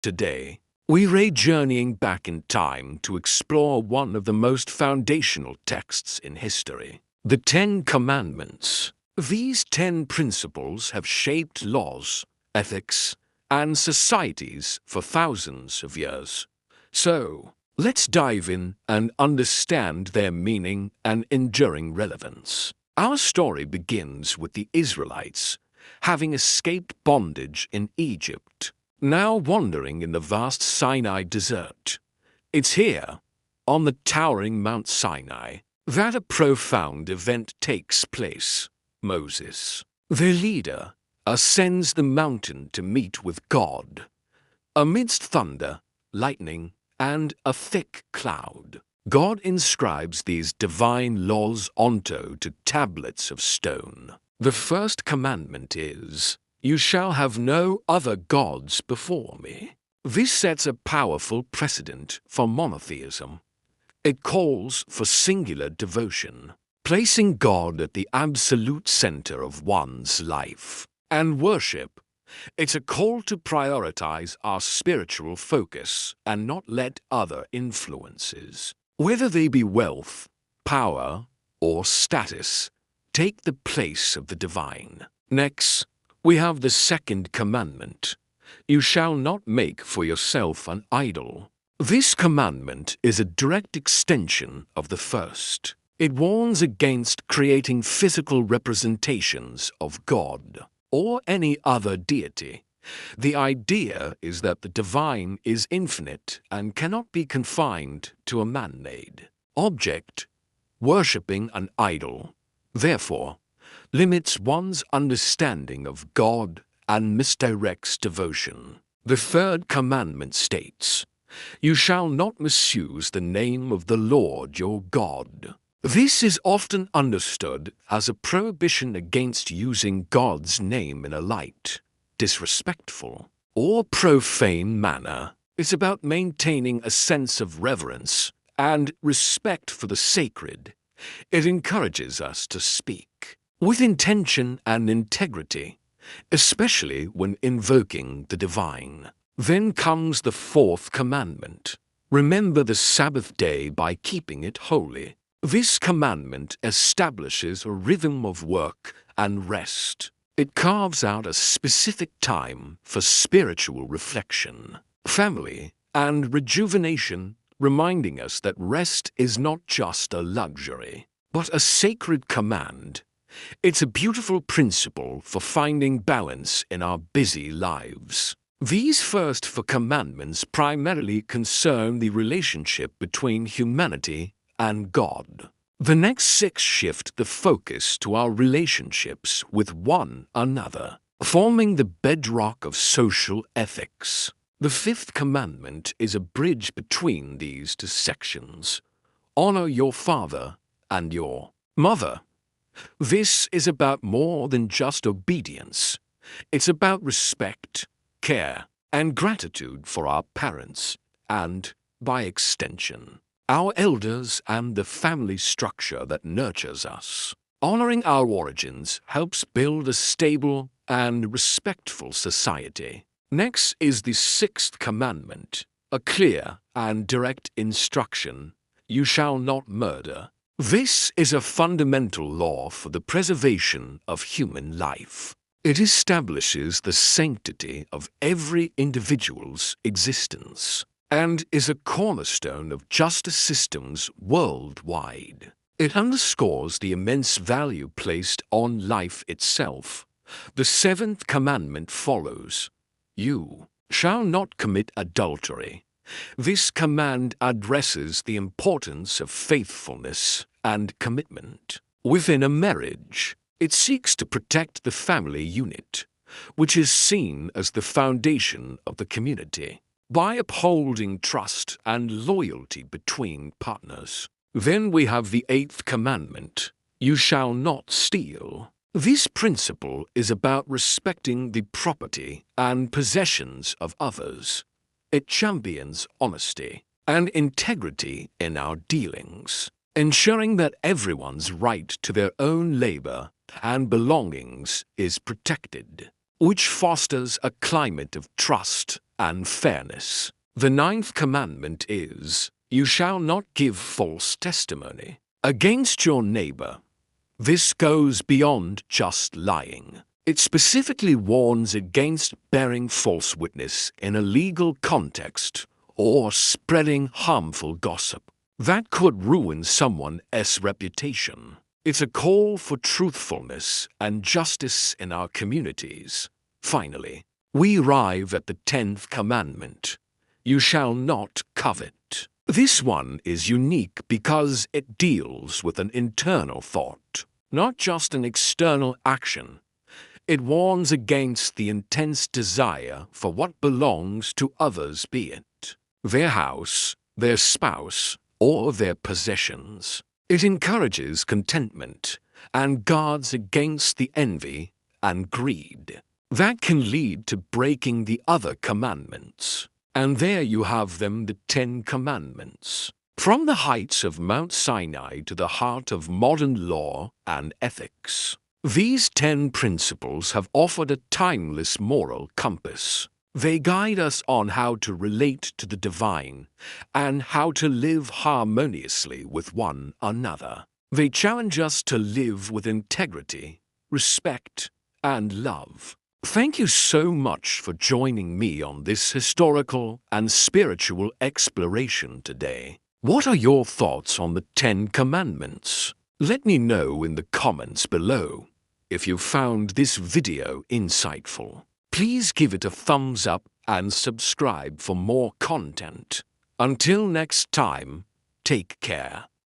Today, we're journeying back in time to explore one of the most foundational texts in history, the Ten Commandments. These 10 principles have shaped laws, ethics, and societies for thousands of years. So, let's dive in and understand their meaning and enduring relevance. Our story begins with the Israelites having escaped bondage in Egypt, now wandering in the vast Sinai desert. It's here, on the towering Mount Sinai, that a profound event takes place. Moses, their leader, ascends the mountain to meet with God. Amidst thunder, lightning, and a thick cloud, God inscribes these divine laws onto tablets of stone. The first commandment is, "You shall have no other gods before me." This sets a powerful precedent for monotheism. It calls for singular devotion, placing God at the absolute center of one's life. And worship, it's a call to prioritize our spiritual focus and not let other influences, whether they be wealth, power, or status, take the place of the divine. Next, we have the second commandment. You shall not make for yourself an idol. This commandment is a direct extension of the first. It warns against creating physical representations of God or any other deity. The idea is that the divine is infinite and cannot be confined to a man-made object. Worshipping an idol, therefore, limits one's understanding of God and misdirects devotion. The third commandment states, "You shall not misuse the name of the Lord your God." This is often understood as a prohibition against using God's name in a light, disrespectful, or profane manner. It's about maintaining a sense of reverence and respect for the sacred. It encourages us to speak with intention and integrity, especially when invoking the divine. Then comes the fourth commandment. Remember the Sabbath day by keeping it holy. This commandment establishes a rhythm of work and rest. It carves out a specific time for spiritual reflection, family, and rejuvenation, reminding us that rest is not just a luxury, but a sacred command. It's a beautiful principle for finding balance in our busy lives. These first 4 commandments primarily concern the relationship between humanity and God. The next 6 shift the focus to our relationships with one another, forming the bedrock of social ethics. The 5th commandment is a bridge between these 2 sections. Honor your father and your mother. This is about more than just obedience. It's about respect, care, and gratitude for our parents, and, by extension, our elders and the family structure that nurtures us. Honoring our origins helps build a stable and respectful society. Next is the 6th commandment, a clear and direct instruction: you shall not murder. This is a fundamental law for the preservation of human life. It establishes the sanctity of every individual's existence and is a cornerstone of justice systems worldwide. It underscores the immense value placed on life itself. The 7th commandment follows, "You shall not commit adultery." This command addresses the importance of faithfulness and commitment. Within a marriage, it seeks to protect the family unit, which is seen as the foundation of the community, by upholding trust and loyalty between partners. Then we have the 8th commandment, "You shall not steal." This principle is about respecting the property and possessions of others. It champions honesty and integrity in our dealings, ensuring that everyone's right to their own labor and belongings is protected. which fosters a climate of trust and fairness. The ninth commandment is, "You shall not give false testimony against your neighbor." This goes beyond just lying. It specifically warns against bearing false witness in a legal context or spreading harmful gossip that could ruin someone's reputation. It's a call for truthfulness and justice in our communities. Finally, we arrive at the 10th commandment. You shall not covet. This one is unique because it deals with an internal thought, not just an external action. It warns against the intense desire for what belongs to others, be it their house, their spouse, or their possessions. It encourages contentment and guards against the envy and greed that can lead to breaking the other commandments. And there you have them, the 10 commandments. From the heights of Mount Sinai to the heart of modern law and ethics, these 10 principles have offered a timeless moral compass. They guide us on how to relate to the divine and how to live harmoniously with one another. They challenge us to live with integrity, respect, and love. Thank you so much for joining me on this historical and spiritual exploration today. What are your thoughts on the 10 commandments? Let me know in the comments below. If you found this video insightful, please give it a thumbs up and subscribe for more content. Until next time, take care.